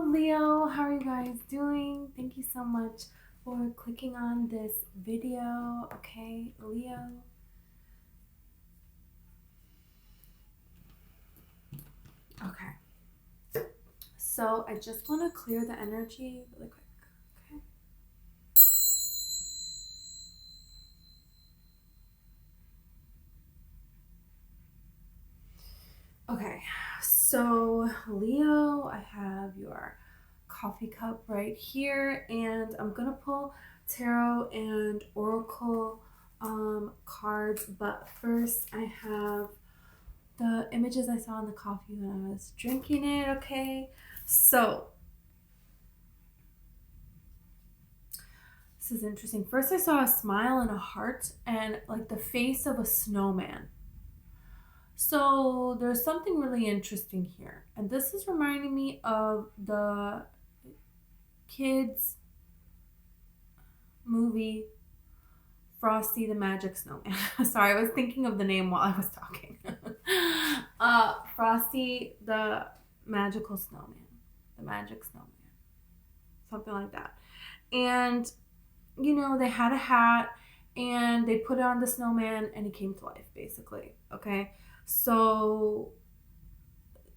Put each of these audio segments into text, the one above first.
Leo, how are you guys doing? Thank you so much for clicking on this video. Okay, Leo. Okay, so I just want to clear the energy really quick. Okay, so Leo, I have your coffee cup right here, and I'm gonna pull tarot and oracle cards, but first I have the images I saw in the coffee when I was drinking it. Okay, so this is interesting. First I saw a smile and a heart and like the face of a snowman. So there's something really interesting here. And this is reminding me of the kids movie Frosty the Magic Snowman. Sorry, I was thinking of the name while I was talking. Frosty the Magical Snowman. The Magic Snowman. Something like that. And, you know, they had a hat and they put it on the snowman and he came to life, basically. Okay. So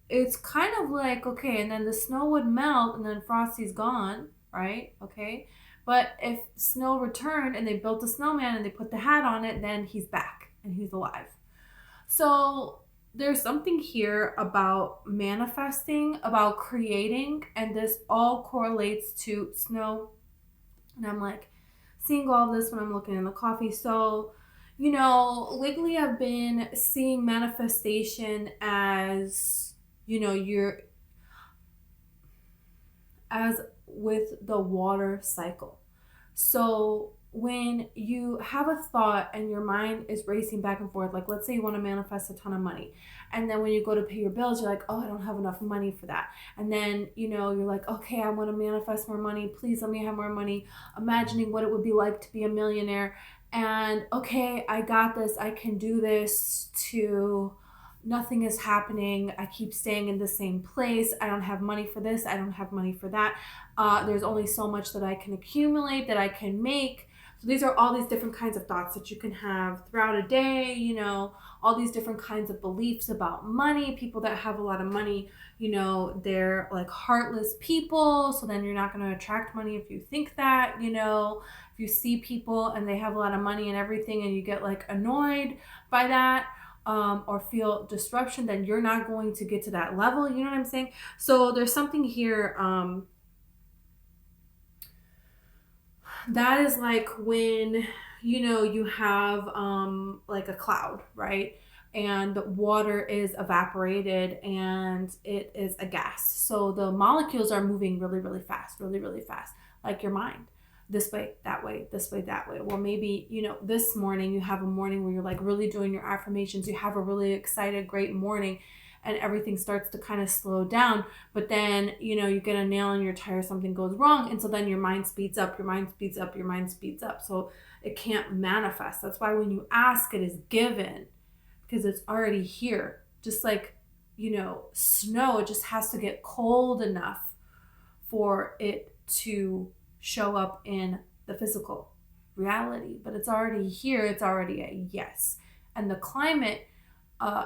it's kind of like, okay, and then the snow would melt and then Frosty's gone, right? Okay. But if snow returned and they built a snowman and they put the hat on it, then he's back and he's alive. So there's something here about manifesting, about creating, and this all correlates to snow. And I'm like seeing all this when I'm looking in the coffee. So, you know, lately I've been seeing manifestation as, you know, as with the water cycle. So when you have a thought and your mind is racing back and forth, like let's say you want to manifest a ton of money, and then when you go to pay your bills, you're like, oh, I don't have enough money for that. And then, you know, you're like, okay, I want to manifest more money. Please let me have more money. Imagining what it would be like to be a millionaire. And okay, I got this. I can do this. To nothing is happening. I keep staying in the same place. I don't have money for this. I don't have money for that. There's only so much that I can accumulate, that I can make. So these are all these different kinds of thoughts that you can have throughout a day, you know, all these different kinds of beliefs about money. People that have a lot of money, you know, they're like heartless people. So then you're not going to attract money if you think that, you know, if you see people and they have a lot of money and everything and you get like annoyed by that, or feel disruption, then you're not going to get to that level. You know what I'm saying? So there's something here, that is like when, you know, you have like a cloud, right? And water is evaporated and it is a gas. So the molecules are moving really, really fast, really, really fast, like your mind. This way, that way, this way, that way. Well, maybe, you know, this morning you have a morning where you're like really doing your affirmations. You have a really excited, great morning and everything starts to kind of slow down. But then, you know, you get a nail in your tire, something goes wrong. And so then your mind speeds up, your mind speeds up, your mind speeds up. So it can't manifest. That's why when you ask, it is given because it's already here. Just like, you know, snow, it just has to get cold enough for it to show up in the physical reality, but it's already here. It's already a yes. And the climate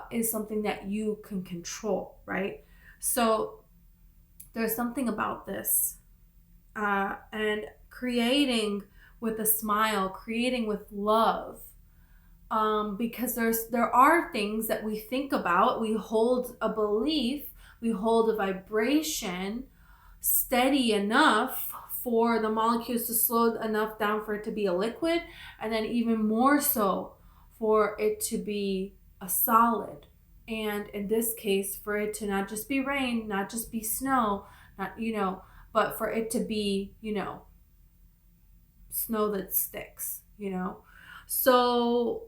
is something that you can control, right? So there's something about this, and creating with a smile, creating with love, because there are things that we think about. We hold a belief, we hold a vibration steady enough for the molecules to slow enough down for it to be a liquid, and then even more so for it to be a solid. And in this case, for it to not just be rain, not just be snow, not, you know, but for it to be, you know, snow that sticks, you know. So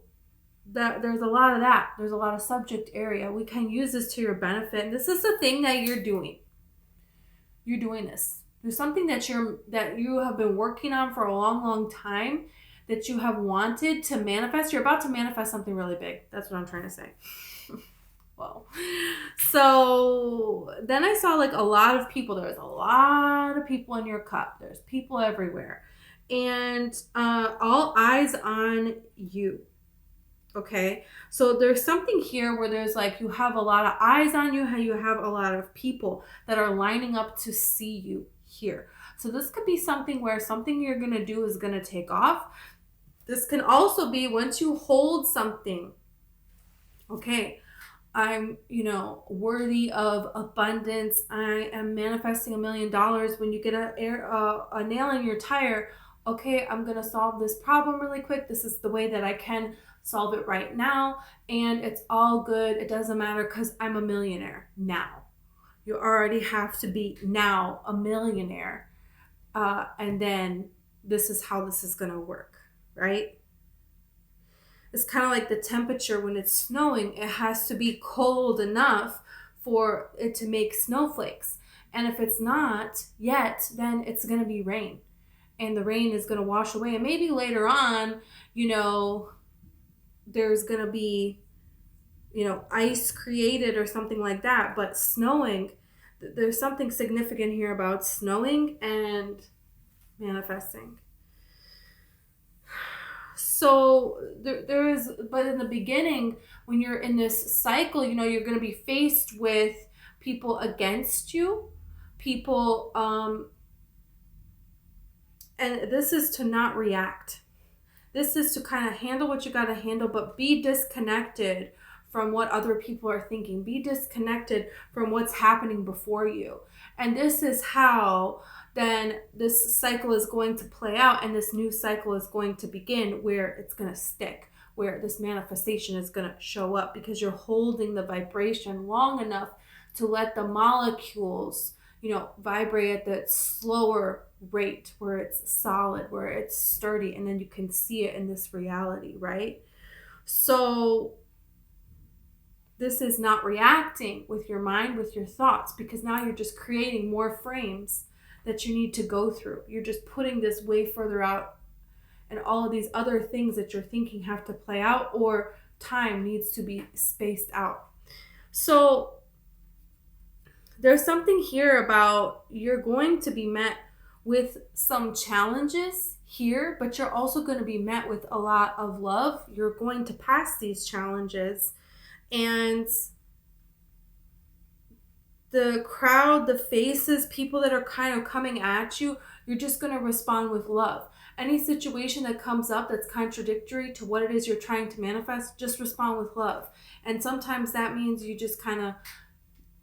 that there's a lot of that. There's a lot of subject area. We can use this to your benefit. And this is the thing that you're doing. You're doing this. There's something that you have been working on for a long, long time, that you have wanted to manifest. You're about to manifest something really big. That's what I'm trying to say. Whoa. So then I saw like a lot of people. There's a lot of people in your cup. There's people everywhere. And all eyes on you. Okay. So there's something here where there's like you have a lot of eyes on you, how you have a lot of people that are lining up to see you here. So this could be something where something you're going to do is going to take off. This can also be once you hold something. Okay. I'm, worthy of abundance. I am manifesting $1 million. When you get a nail in your tire, okay, I'm going to solve this problem really quick. This is the way that I can solve it right now. And it's all good. It doesn't matter because I'm a millionaire now. You already have to be now a millionaire. And then this is how this is going to work, right? It's kind of like the temperature when it's snowing. It has to be cold enough for it to make snowflakes. And if it's not yet, then it's going to be rain. And the rain is going to wash away. And maybe later on, there's going to be, ice created or something like that. But snowing, there's something significant here about snowing and manifesting. So there is, but in the beginning, when you're in this cycle, you're going to be faced with people against you, people, and this is to not react. This is to kind of handle what you got to handle, but be disconnected from what other people are thinking. Be disconnected from what's happening before you. And this is how then this cycle is going to play out, and this new cycle is going to begin where it's going to stick, where this manifestation is going to show up, because you're holding the vibration long enough to let the molecules, vibrate at that slower rate, where it's solid, where it's sturdy, and then you can see it in this reality, right? So this is not reacting with your mind, with your thoughts, because now you're just creating more frames that you need to go through. You're just putting this way further out, and all of these other things that you're thinking have to play out, or time needs to be spaced out. So there's something here about you're going to be met with some challenges here, but you're also going to be met with a lot of love. You're going to pass these challenges, and the crowd, the faces, people that are kind of coming at you, you're just going to respond with love. Any situation that comes up that's contradictory to what it is you're trying to manifest, just respond with love. And sometimes that means you just kind of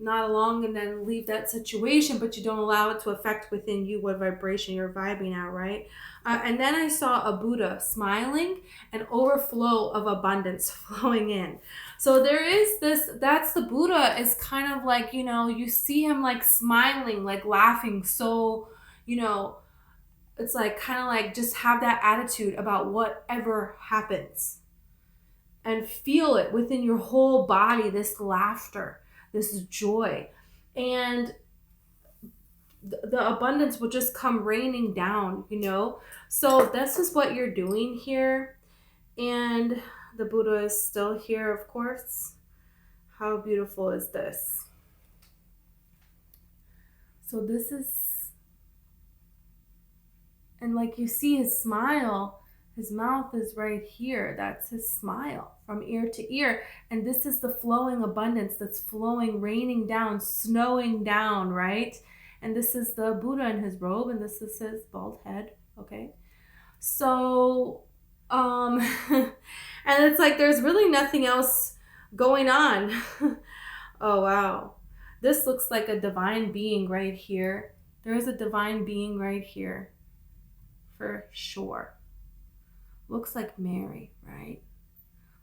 nod along and then leave that situation, but you don't allow it to affect within you what vibration you're vibing at, right? And then I saw a Buddha smiling, an overflow of abundance flowing in. So there is this, that's the Buddha, is kind of like, you see him like smiling, like laughing. So, it's like kind of like just have that attitude about whatever happens and feel it within your whole body, this laughter, this joy, and the abundance will just come raining down, So this is what you're doing here. And the Buddha is still here, of course. How beautiful is this? So this is, and like you see his smile, his mouth is right here. That's his smile from ear to ear. And this is the flowing abundance that's flowing, raining down, snowing down, right? And this is the Buddha in his robe, and this is his bald head, okay? So, and it's like there's really nothing else going on. Oh, wow. This looks like a divine being right here. There is a divine being right here, for sure. Looks like Mary, right?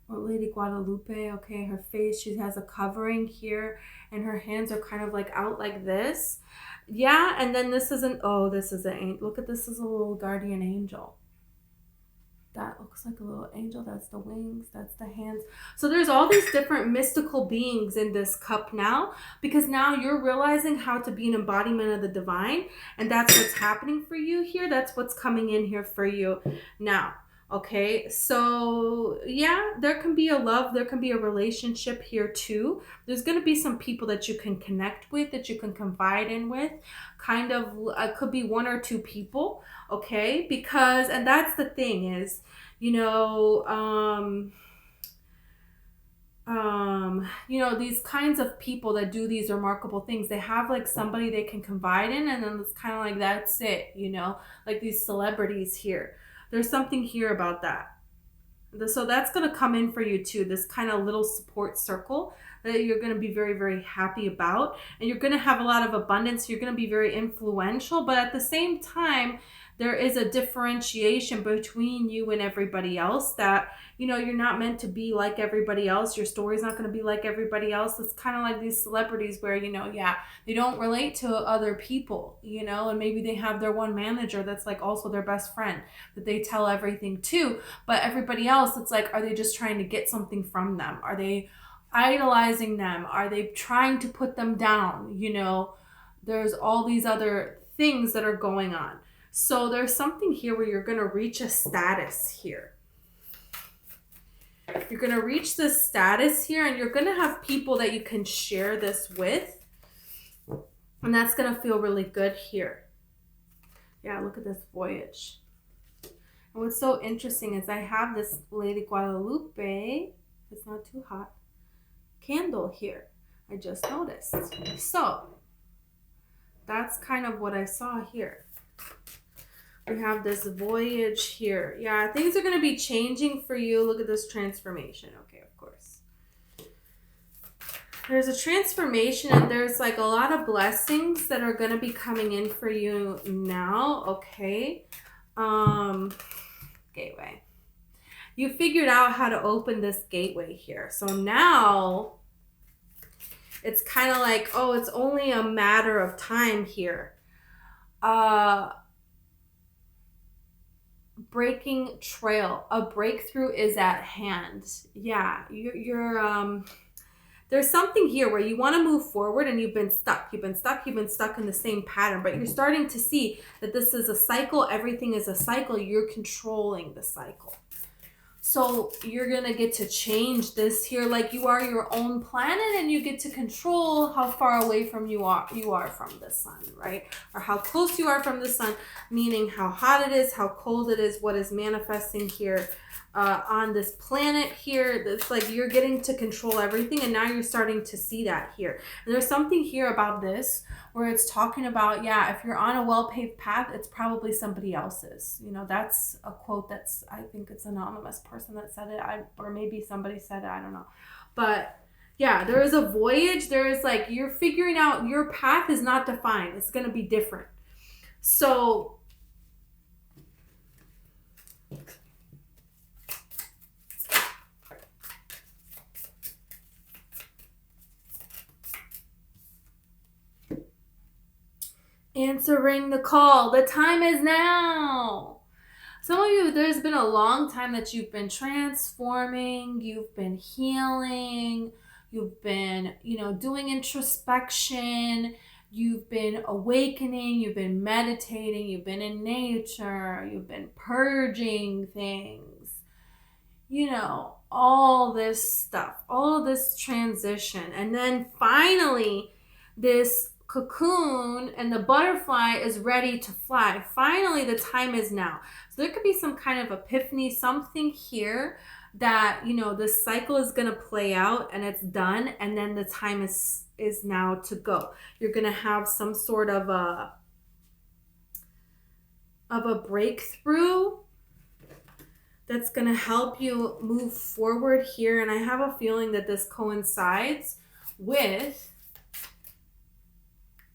Or Lady Guadalupe, okay? Her face, she has a covering here, and her hands are kind of like out like this. Yeah, and then this is this is an, look at this, is a little guardian angel. That looks like a little angel. That's the wings, that's the hands. So there's all these different mystical beings in this cup now, because now you're realizing how to be an embodiment of the divine, and that's what's happening for you here. That's what's coming in here for you now. Okay, so yeah, there can be a love, there can be a relationship here too. There's going to be some people that you can connect with, that you can confide in with. Kind of, could be one or two people, okay? Because, and that's the thing is, you know, these kinds of people that do these remarkable things, they have like somebody they can confide in, and then it's kind of like that's it, like these celebrities here. There's something here about that. So that's going to come in for you too, this kind of little support circle that you're going to be very, very happy about. And you're going to have a lot of abundance. You're going to be very influential, but at the same time, there is a differentiation between you and everybody else that, you're not meant to be like everybody else. Your story's not going to be like everybody else. It's kind of like these celebrities where, yeah, they don't relate to other people, and maybe they have their one manager that's like also their best friend that they tell everything to. But everybody else, it's like, are they just trying to get something from them? Are they idolizing them? Are they trying to put them down? There's all these other things that are going on. So there's something here where you're going to reach a status here. You're going to reach this status here, and you're going to have people that you can share this with. And that's going to feel really good here. Yeah, look at this voyage. And what's so interesting is I have this Lady Guadalupe, it's not too hot, candle here. I just noticed. So that's kind of what I saw here. We have this voyage here. Yeah, things are going to be changing for you. Look at this transformation. Okay, of course. There's a transformation, and there's like a lot of blessings that are going to be coming in for you now. Okay. Gateway. You figured out how to open this gateway here. So now it's kind of like, oh, it's only a matter of time here. Breaking trail, a breakthrough is at hand. Yeah, you're there's something here where you want to move forward, and you've been stuck in the same pattern, but you're starting to see that this is a cycle. Everything is a cycle. You're controlling the cycle. So you're going to get to change this here, like you are your own planet, and you get to control how far away from you are from the sun, right? Or how close you are from the sun, meaning how hot it is, how cold it is, what is manifesting here on this planet here. It's like you're getting to control everything, and now you're starting to see that here. And there's something here about this where it's talking about, yeah, if you're on a well-paved path, it's probably somebody else's. That's a quote that's, I think it's an anonymous person that said it, or maybe somebody said it, I don't know. But yeah, there is a voyage. There is like, you're figuring out your path is not defined. It's going to be different. So answering the call. The time is now. Some of you, there's been a long time that you've been transforming, you've been healing, you've been, doing introspection, you've been awakening, you've been meditating, you've been in nature, you've been purging things, all this stuff, all of this transition. And then finally, this cocoon and the butterfly is ready to fly. Finally, the time is now. So there could be some kind of epiphany, something here that, this cycle is going to play out and it's done. And then the time is now to go. You're going to have some sort of a breakthrough that's going to help you move forward here. And I have a feeling that this coincides with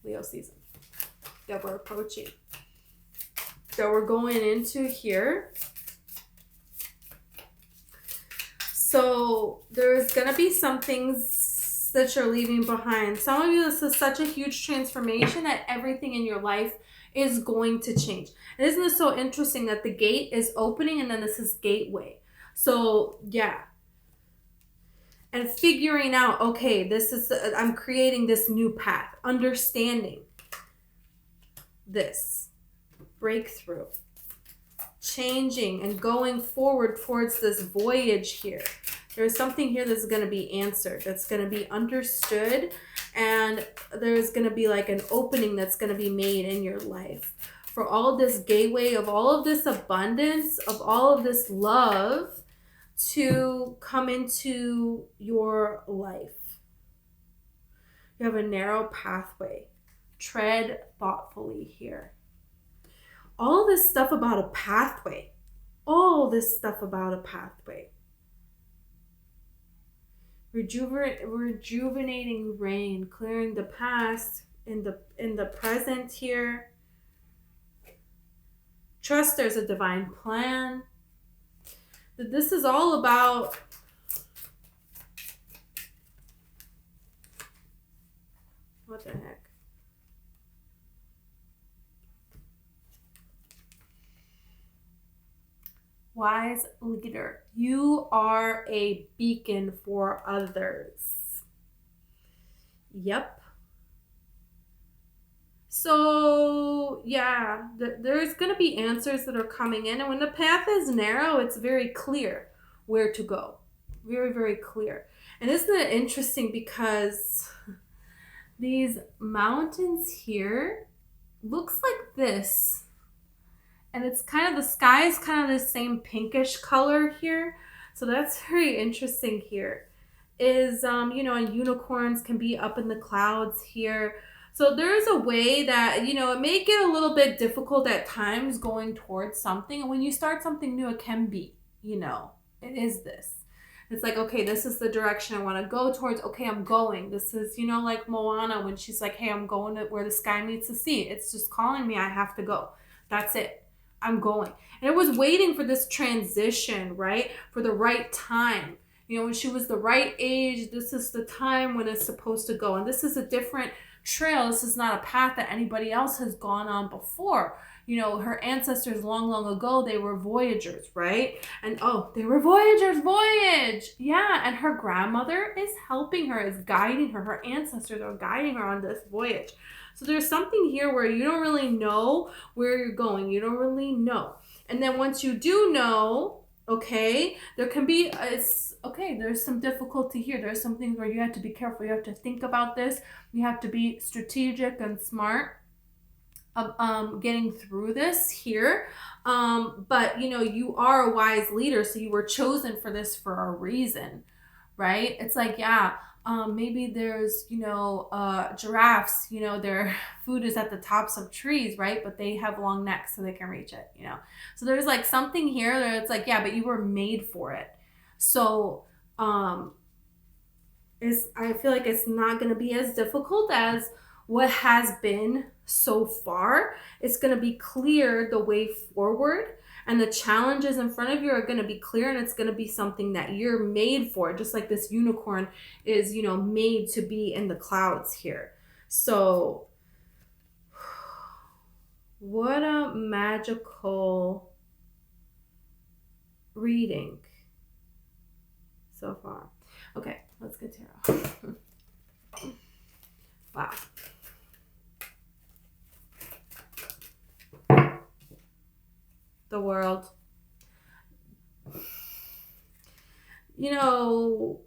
Leo season that we're approaching, that we're going into here. So there's going to be some things that you're leaving behind. Some of you, this is such a huge transformation that everything in your life is going to change. And isn't this so interesting that the gate is opening and then this is gateway? So yeah. And figuring out, okay, I'm creating this new path, understanding this breakthrough. changing and going forward towards this voyage here. There's something here that's going to be answered, that's going to be understood, and there's going to be like an opening that's going to be made in your life for all of this gateway of all of this abundance, of all of this love to come into your life. You have a narrow pathway. Tread thoughtfully here. All this stuff about a pathway. All this stuff about a pathway. Rejuvenating rain, clearing the past in the present here. Trust there's a divine plan. That this is all about what the heck? Wise leader. You are a beacon for others. Yep. So, yeah, there's going to be answers that are coming in. And when the path is narrow, it's very clear where to go. Very, very clear. And isn't it interesting because these mountains here looks like this. And it's kind of, the sky is kind of the same pinkish color here. So that's very interesting here. Is, and unicorns can be up in the clouds here. So there's a way that, it may get a little bit difficult at times going towards something. And when you start something new, it can be, it is this. It's like, okay, this is the direction I want to go towards. Okay, I'm going. This is, like Moana when she's like, hey, I'm going to where the sky meets the sea. It's just calling me. I have to go. That's it. I'm going. And it was waiting for this transition, right? For the right time. When she was the right age, this is the time when it's supposed to go. And this is a different trail. This is not a path that anybody else has gone on before. Her ancestors long, long ago, they were voyagers, right? And they were voyagers, voyage. Yeah, and her grandmother is helping her, is guiding her. Her ancestors are guiding her on this voyage. So there's something here where you don't really know where you're going. You don't really know. And then once you do know, okay, there can be, there's some difficulty here. There's some things where you have to be careful. You have to think about this. You have to be strategic and smart of getting through this here. But, you are a wise leader, so you were chosen for this for a reason, right? It's like, maybe there's, giraffes, their food is at the tops of trees, right? But they have long necks so they can reach it, So there's like something here that it's like, but you were made for it. So I feel like it's not going to be as difficult as what has been so far. It's going to be clear the way forward. And the challenges in front of you are going to be clear, and it's going to be something that you're made for, just like this unicorn is, made to be in the clouds here. So what a magical reading so far. Okay, let's get tarot. Wow. The world. You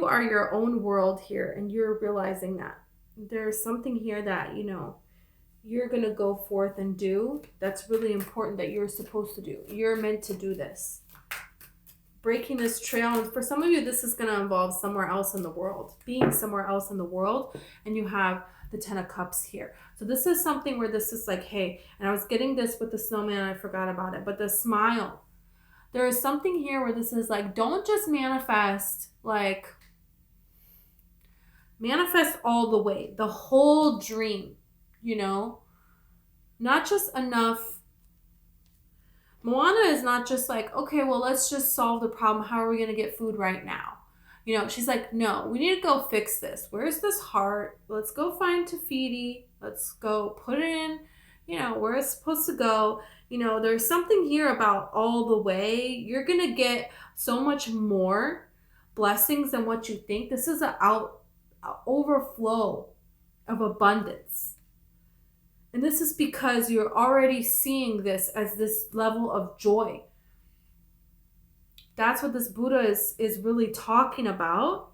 are your own world here, and you're realizing that there's something here that, you're going to go forth and do. That's really important that you're supposed to do. You're meant to do this. Breaking this trail. And for some of you, this is going to involve somewhere else in the world, being somewhere else in the world. And you have the 10 of Cups here. So this is something where this is like, hey, and I was getting this with the snowman and I forgot about it, but the smile. There is something here where this is like, don't just manifest, like, manifest all the way, the whole dream, not just enough. Moana is not just like, okay, well, let's just solve the problem. How are we going to get food right now? She's like, no, we need to go fix this. Where's this heart? Let's go find Tafiti. Let's go put it in, where it's supposed to go. There's something here about all the way. You're going to get so much more blessings than what you think. This is an overflow of abundance. And this is because you're already seeing this as this level of joy. That's what this Buddha is really talking about.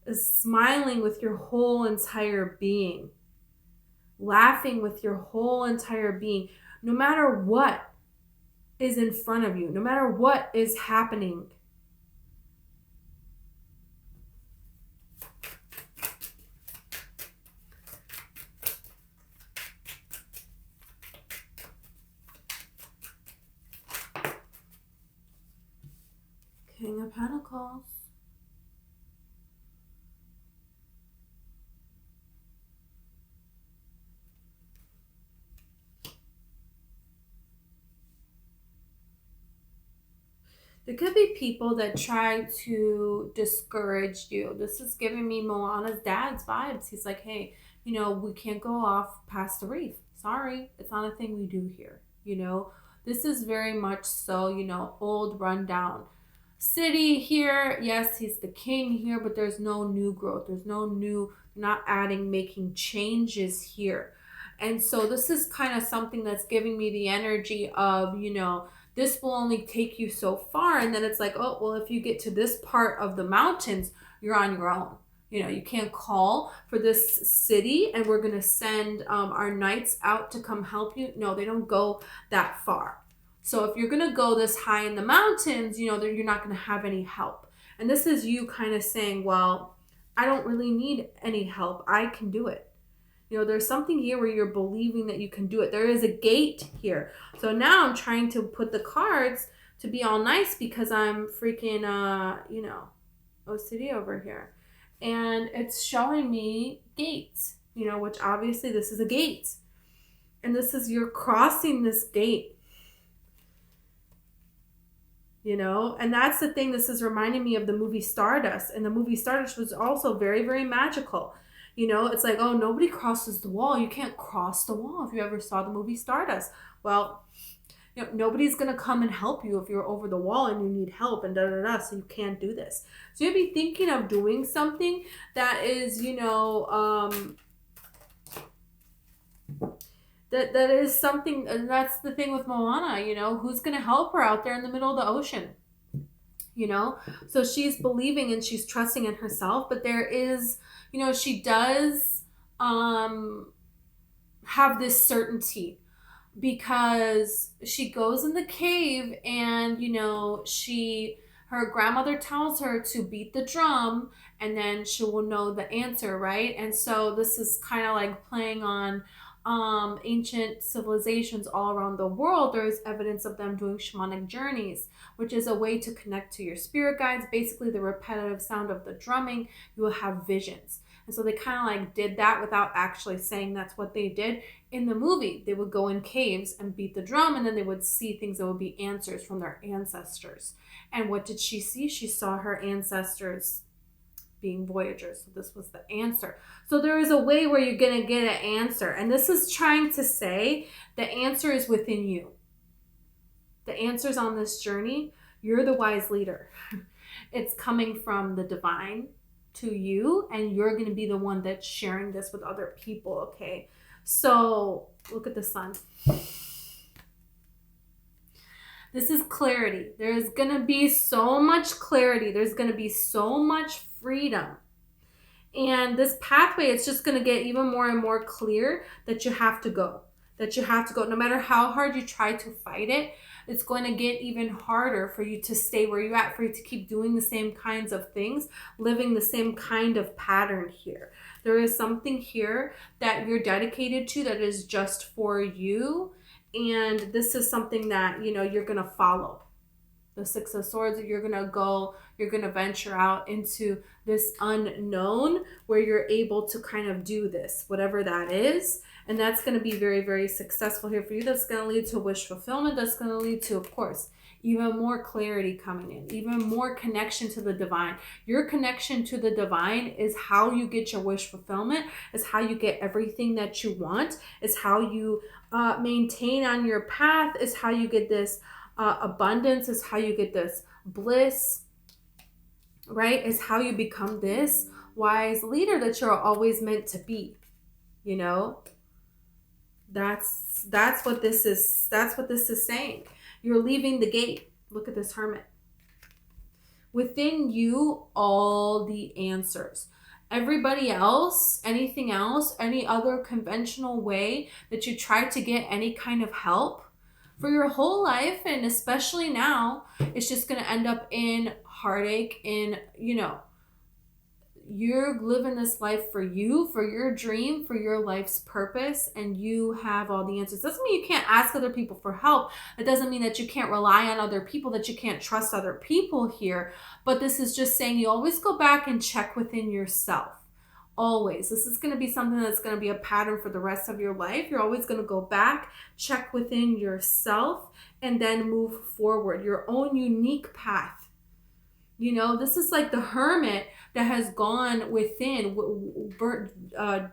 Is smiling with your whole entire being. Laughing with your whole entire being. No matter what is in front of you. No matter what is happening. King of Pentacles. There could be people that try to discourage you. This is giving me Moana's dad's vibes. He's like, hey, you know, we can't go off past the reef. Sorry, it's not a thing we do here. You know, this is very much so, you know, old rundown city here. Yes, he's the king here, but there's no new growth. There's no new, not adding, making changes here. And so this is kind of something that's giving me the energy of, you know, this will only take you so far. And then it's like, oh, well, if you get to this part of the mountains, you're on your own. You know, you can't call for this city and we're going to send our knights out to come help you. No, they don't go that far. So if you're going to go this high in the mountains, you know, you're not going to have any help. And this is you kind of saying, well, I don't really need any help. I can do it. You know, there's something here where you're believing that you can do it. There is a gate here. So now I'm trying to put the cards to be all nice because I'm freaking, you know, OCD over here. And it's showing me gates, you know, which obviously this is a gate. And this is, you're crossing this gate. You know, and that's the thing. This is reminding me of the movie Stardust. And the movie Stardust was also very, very magical. You know, it's like, oh, nobody crosses the wall. You can't cross the wall if you ever saw the movie Stardust. Well, you know, nobody's going to come and help you if you're over the wall and you need help and da-da-da, so you can't do this. So you'll be thinking of doing something that is, you know, that is something, and that's the thing with Moana, you know, who's going to help her out there in the middle of the ocean? You know, so she's believing and she's trusting in herself, but there is, you know, she does have this certainty because she goes in the cave and, you know, her grandmother tells her to beat the drum and then she will know the answer, right? And so this is kind of like playing on ancient civilizations all around the world. There's evidence of them doing shamanic journeys, which is a way to connect to your spirit guides. Basically, the repetitive sound of the drumming, you will have visions. And so they kind of like did that without actually saying that's what they did. In the movie, they would go in caves and beat the drum, and then they would see things that would be answers from their ancestors. And what did she see? She saw her ancestors being voyagers. So this was the answer. So there is a way where you're going to get an answer. And this is trying to say the answer is within you. The answer's on this journey. You're the wise leader. It's coming from the divine to you, and you're going to be the one that's sharing this with other people, okay? So look at the sun. This is clarity. There's going to be so much clarity. There's going to be so much freedom. And this pathway, it's just going to get even more and more clear that you have to go. That you have to go. No matter how hard you try to fight it, it's going to get even harder for you to stay where you're at, for you to keep doing the same kinds of things, living the same kind of pattern here. There is something here that you're dedicated to that is just for you. And this is something that, you know, you're going to follow. The Six of Swords, you're going to go, you're going to venture out into this unknown where you're able to kind of do this, whatever that is. And that's going to be very, very successful here for you. That's going to lead to wish fulfillment. That's going to lead to, of course, even more clarity coming in, even more connection to the divine. Your connection to the divine is how you get your wish fulfillment, is how you get everything that you want, is how you maintain on your path, is how you get this abundance, is how you get this bliss, right? Is how you become this wise leader that you're always meant to be. You know, that's what this is. That's what this is saying. You're leaving the gate. Look at this hermit. Within you, all the answers. Everybody else, anything else, any other conventional way that you try to get any kind of help for your whole life, and especially now, it's just going to end up in heartache, in, you know, you're living this life for you, for your dream, for your life's purpose, and you have all the answers. Doesn't mean you can't ask other people for help. It doesn't mean that you can't rely on other people, that you can't trust other people here. But this is just saying you always go back and check within yourself. Always. This is going to be something that's going to be a pattern for the rest of your life. You're always going to go back, check within yourself, and then move forward. Your own unique path. You know, this is like the hermit that has gone within,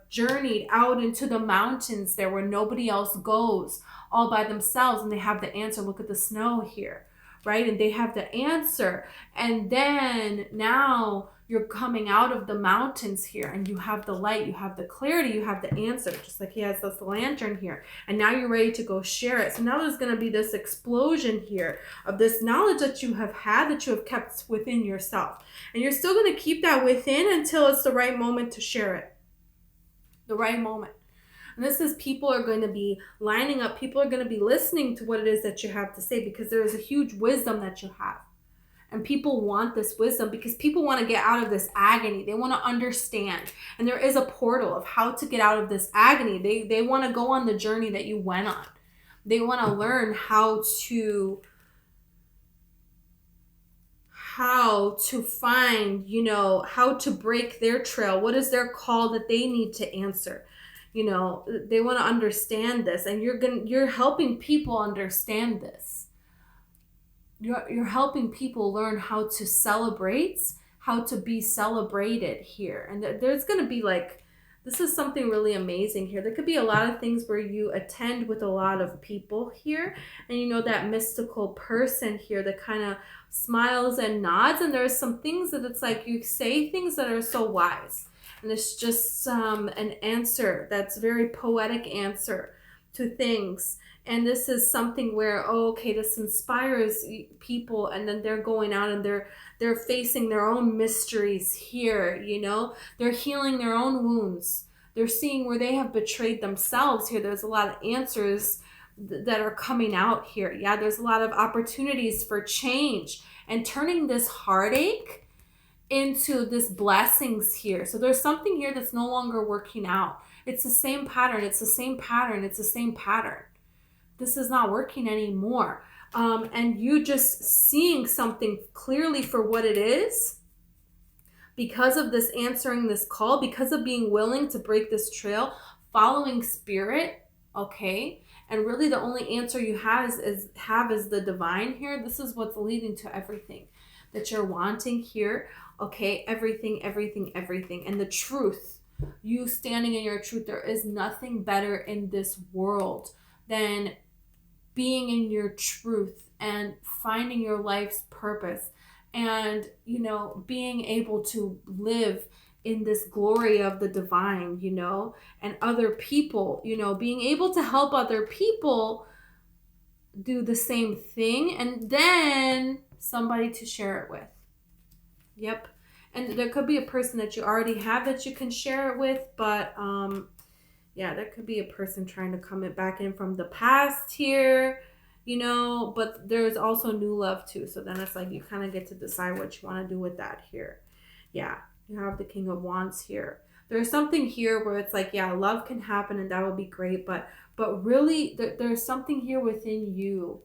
journeyed out into the mountains there where nobody else goes, all by themselves, and they have the answer. Look at the snow here, right? And they have the answer. And then now you're coming out of the mountains here, and you have the light, you have the clarity, you have the answer, just like he has this lantern here. And now you're ready to go share it. So now there's going to be this explosion here of this knowledge that you have had, that you have kept within yourself. And you're still going to keep that within until it's the right moment to share it. The right moment. And this is, people are going to be lining up. People are going to be listening to what it is that you have to say, because there is a huge wisdom that you have. And people want this wisdom because people want to get out of this agony. They want to understand. And there is a portal of how to get out of this agony. They want to go on the journey that you went on. They want to learn how to find, you know, how to break their trail. What is their call that they need to answer? You know, they want to understand this, and you're helping people understand this. You're helping people learn how to celebrate, how to be celebrated here. And there's going to be like, this is something really amazing here. There could be a lot of things where you attend with a lot of people here, and you know, that mystical person here that kind of smiles and nods, and there's some things that it's like you say things that are so wise, and it's just an answer that's very poetic answer to things. And this is something where, oh, okay, this inspires people, and then they're going out and they're facing their own mysteries here, you know? They're healing their own wounds. They're seeing where they have betrayed themselves here. There's a lot of answers that are coming out here. Yeah, there's a lot of opportunities for change and turning this heartache into this blessings here. So there's something here that's no longer working out. It's the same pattern. It's the same pattern. It's the same pattern. This is not working anymore. And you just seeing something clearly for what it is, because of this answering this call, because of being willing to break this trail, following spirit, okay? And really the only answer you have is the divine here. This is what's leading to everything that you're wanting here, okay? Everything. And the truth, you standing in your truth. There is nothing better in this world than being in your truth and finding your life's purpose, and, you know, being able to live in this glory of the divine, you know, and other people, you know, being able to help other people do the same thing, and then somebody to share it with. Yep. And there could be a person that you already have that you can share it with, but yeah, there could be a person trying to come back in from the past here, you know, but there's also new love too. So then it's like you kind of get to decide what you want to do with that here. Yeah, you have the King of Wands here. There's something here where it's like, yeah, love can happen and that would be great, but really there's something here within you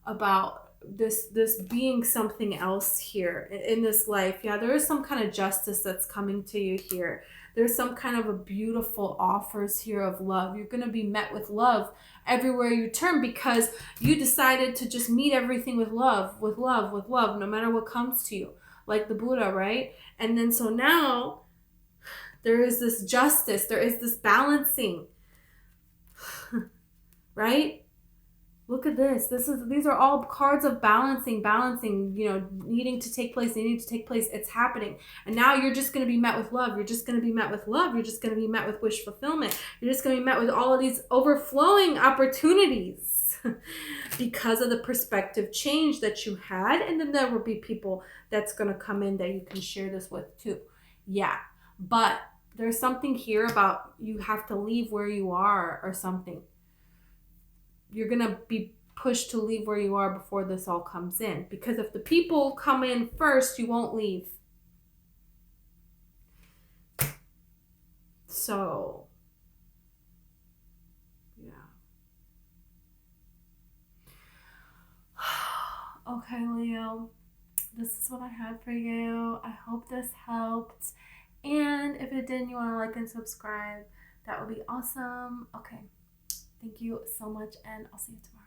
about this being something else here in this life. Yeah, there is some kind of justice that's coming to you here. There's some kind of a beautiful offers here of love. You're going to be met with love everywhere you turn, because you decided to just meet everything with love, no matter what comes to you, like the Buddha, right? And then so now there is this justice, there is this balancing, right? Look at this. These are all cards of balancing, needing to take place, needing to take place. It's happening. And now you're just going to be met with love. You're just going to be met with love. You're just going to be met with wish fulfillment. You're just going to be met with all of these overflowing opportunities because of the perspective change that you had. And then there will be people that's going to come in that you can share this with too. Yeah. But there's something here about you have to leave where you are or something. You're going to be pushed to leave where you are before this all comes in. Because if the people come in first, you won't leave. So, yeah. Okay, Leo. This is what I had for you. I hope this helped. And if it didn't, you want to like and subscribe. That would be awesome. Okay. Thank you so much, and I'll see you tomorrow.